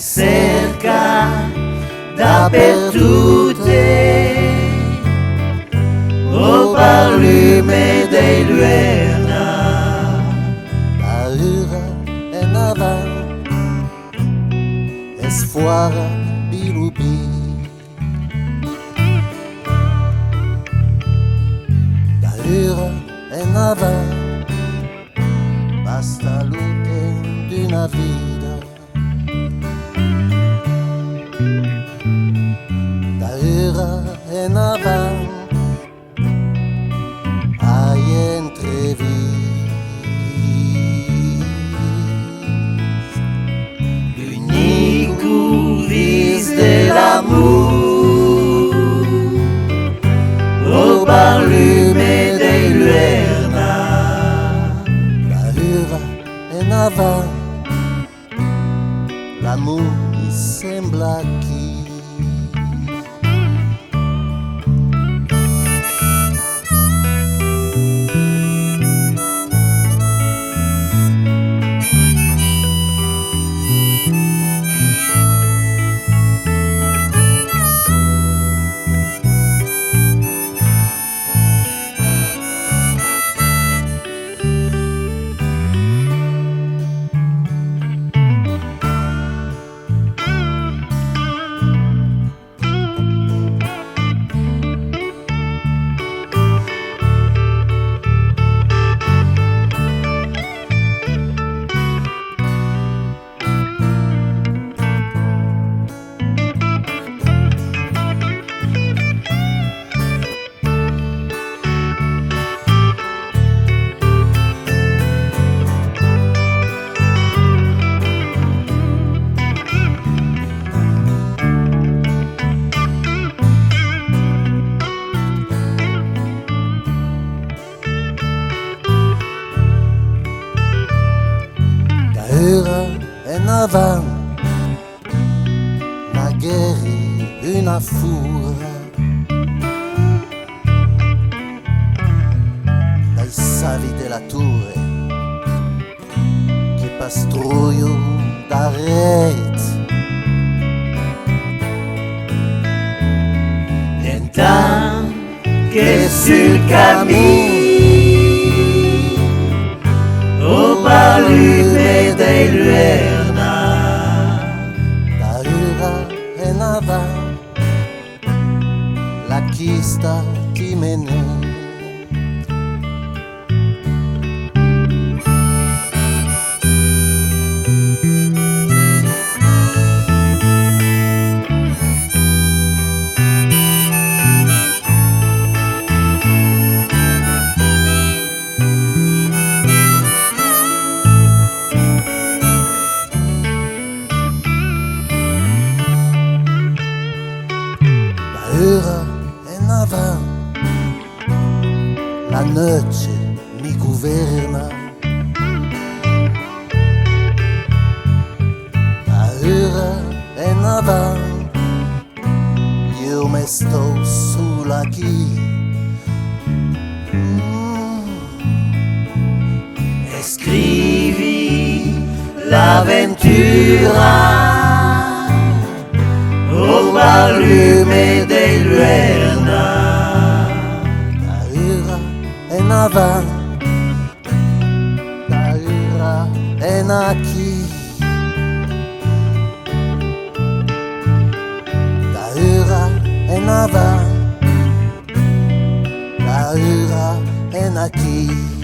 cerca dappertutto, o barlume dei luerna, paura e navan, esfuara bilubi. Paura e navan, basta luce d'una vita. Paura e navan, ai entrevis. l'unico vis de l'amour, o barlume dei luerna, Paura e navan, l'amor mi sembla chi. Paura e navan, magari una fura. Dai savi della torre che pastruio da rete. intanto che sul cammino, o barlume dei luerna, Paura e navan, la chista ti mene. Paura e navan, la noche mi governa. Paura e navan, io me sto sulla chi. e scrivi l'avventura, o barlume dei luerna, Paura e navan, paura e naki. Paura e navan, paura e naki.